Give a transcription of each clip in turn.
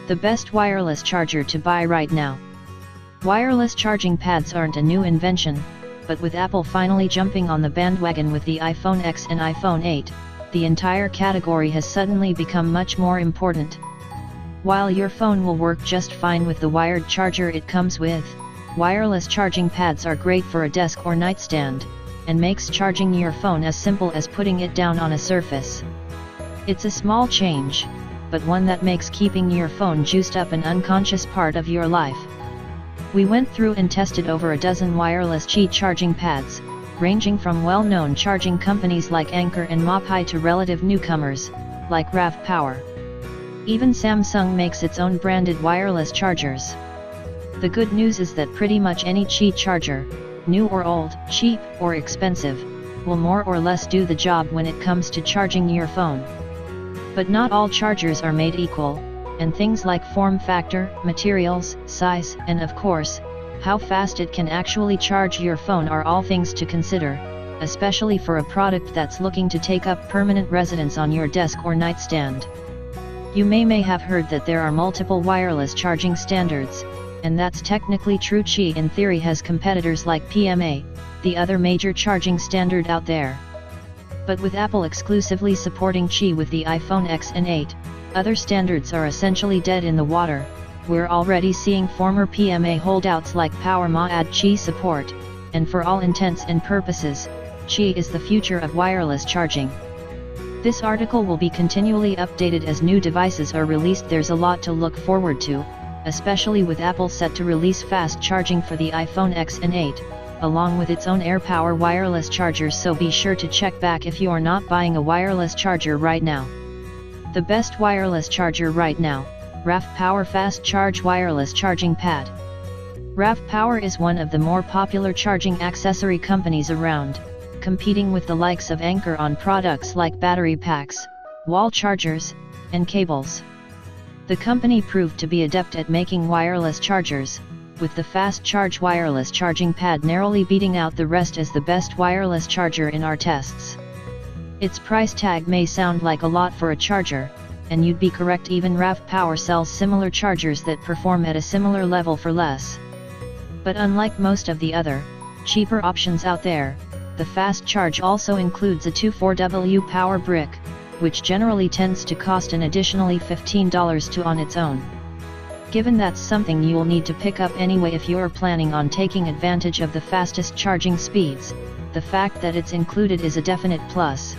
The best wireless charger to buy right now. Wireless charging pads aren't a new invention, but with Apple finally jumping on the bandwagon with the iPhone X and iPhone 8, the entire category has suddenly become much more important. While your phone will work just fine with the wired charger it comes with, wireless charging pads are great for a desk or nightstand, and makes charging your phone as simple as putting it down on a surface. It's a small change, but one that makes keeping your phone juiced up an unconscious part of your life. We went through and tested over a dozen wireless Qi charging pads, ranging from well-known charging companies like Anker and Mopai to relative newcomers, like RAV Power. Even Samsung makes its own branded wireless chargers. The good news is that pretty much any Qi charger, new or old, cheap or expensive, will more or less do the job when it comes to charging your phone. But not all chargers are made equal, and things like form factor, materials, size, and of course, how fast it can actually charge your phone are all things to consider, especially for a product that's looking to take up permanent residence on your desk or nightstand. You may have heard that there are multiple wireless charging standards, and that's technically true. Qi in theory has competitors like PMA, the other major charging standard out there. But with Apple exclusively supporting Qi with the iPhone X and 8, other standards are essentially dead in the water. We're already seeing former PMA holdouts like PowerMa add Qi support, and for all intents and purposes, Qi is the future of wireless charging. This article will be continually updated as new devices are released. There's a lot to look forward to, especially with Apple set to release fast charging for the iPhone X and 8, along with its own AirPower wireless chargers, so be sure to check back if you are not buying a wireless charger right now. The best wireless charger right now, RAV Power Fast Charge Wireless Charging Pad. RAV Power is one of the more popular charging accessory companies around, competing with the likes of Anker on products like battery packs, wall chargers, and cables. The company proved to be adept at making wireless chargers, with the Fast Charge Wireless Charging Pad narrowly beating out the rest as the best wireless charger in our tests. Its price tag may sound like a lot for a charger, and you'd be correct. Even RAV Power sells similar chargers that perform at a similar level for less. But unlike most of the other, cheaper options out there, the Fast Charge also includes a 24W power brick, which generally tends to cost an additionally $15 to on its own. Given that's something you'll need to pick up anyway if you're planning on taking advantage of the fastest charging speeds, the fact that it's included is a definite plus.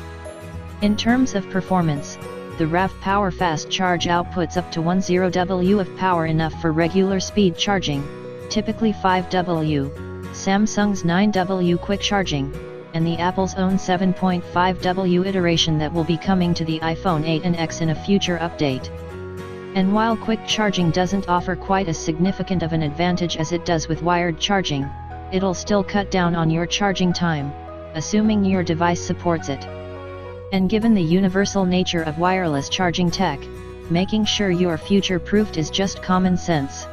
In terms of performance, the RAV Power Fast Charge outputs up to 10W of power, enough for regular speed charging, typically 5W, Samsung's 9W quick charging, and the Apple's own 7.5W iteration that will be coming to the iPhone 8 and X in a future update. And while quick charging doesn't offer quite as significant of an advantage as it does with wired charging, it'll still cut down on your charging time, assuming your device supports it. And given the universal nature of wireless charging tech, making sure you're future-proofed is just common sense.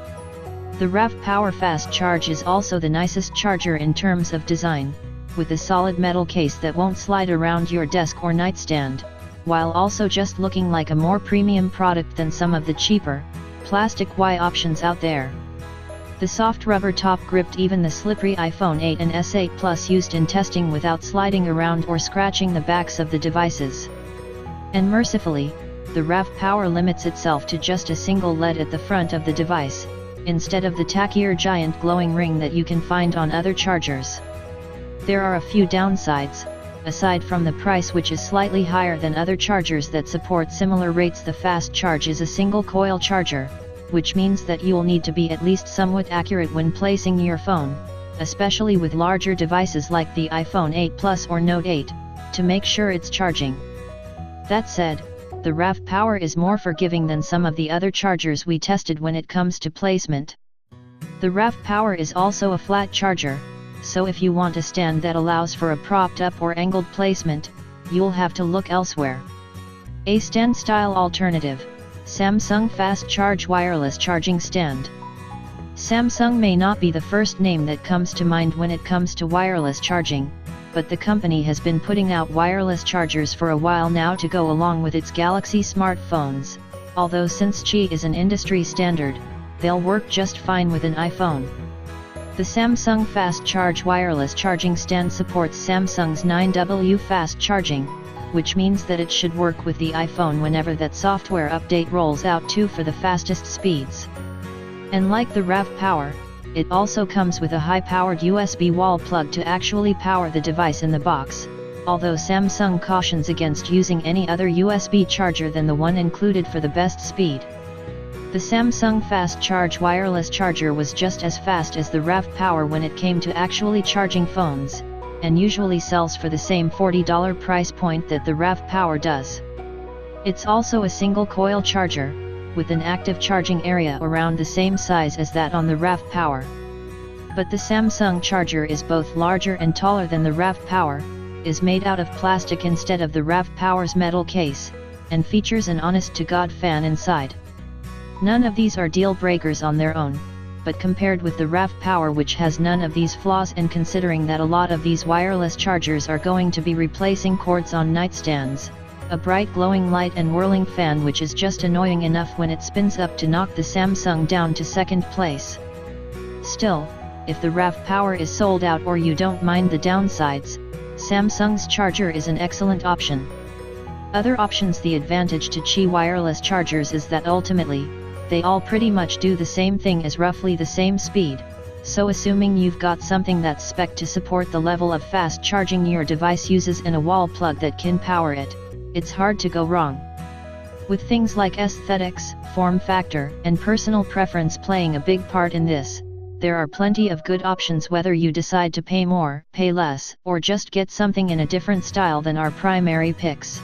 The RAV Power Fast Charge is also the nicest charger in terms of design, with a solid metal case that won't slide around your desk or nightstand, while also just looking like a more premium product than some of the cheaper, plastic Y options out there. The soft rubber top gripped even the slippery iPhone 8 and S8 Plus, used in testing without sliding around or scratching the backs of the devices. And mercifully, the RAV Power limits itself to just a single LED at the front of the device, instead of the tackier giant glowing ring that you can find on other chargers. There are a few downsides. Aside from the price, which is slightly higher than other chargers that support similar rates, the Fast Charge is a single coil charger, which means that you'll need to be at least somewhat accurate when placing your phone, especially with larger devices like the iPhone 8 Plus or Note 8, to make sure it's charging. That said, the RAV Power is more forgiving than some of the other chargers we tested when it comes to placement. The RAV Power is also a flat charger, so if you want a stand that allows for a propped up or angled placement, you'll have to look elsewhere. A stand-style alternative, Samsung Fast Charge Wireless Charging Stand. Samsung may not be the first name that comes to mind when it comes to wireless charging, but the company has been putting out wireless chargers for a while now to go along with its Galaxy smartphones, although since Qi is an industry standard, they'll work just fine with an iPhone. The Samsung Fast Charge wireless charging stand supports Samsung's 9W fast charging, which means that it should work with the iPhone whenever that software update rolls out too for the fastest speeds. And like the RAV Power, it also comes with a high-powered USB wall plug to actually power the device in the box, although Samsung cautions against using any other USB charger than the one included for the best speed. The Samsung Fast Charge wireless charger was just as fast as the RAV Power when it came to actually charging phones, and usually sells for the same $40 price point that the RAV Power does. It's also a single coil charger, with an active charging area around the same size as that on the RAV Power. But the Samsung charger is both larger and taller than the RAV Power, is made out of plastic instead of the RAV Power's metal case, and features an honest-to-God fan inside. None of these are deal breakers on their own, but compared with the RAV Power, which has none of these flaws, and considering that a lot of these wireless chargers are going to be replacing cords on nightstands, a bright glowing light and whirling fan which is just annoying enough when it spins up to knock the Samsung down to second place. Still, if the RAV Power is sold out or you don't mind the downsides, Samsung's charger is an excellent option. Other options. The advantage to Qi wireless chargers is that ultimately, they all pretty much do the same thing as roughly the same speed, so assuming you've got something that's spec'd to support the level of fast charging your device uses and a wall plug that can power it, it's hard to go wrong. With things like aesthetics, form factor, and personal preference playing a big part in this, there are plenty of good options whether you decide to pay more, pay less, or just get something in a different style than our primary picks.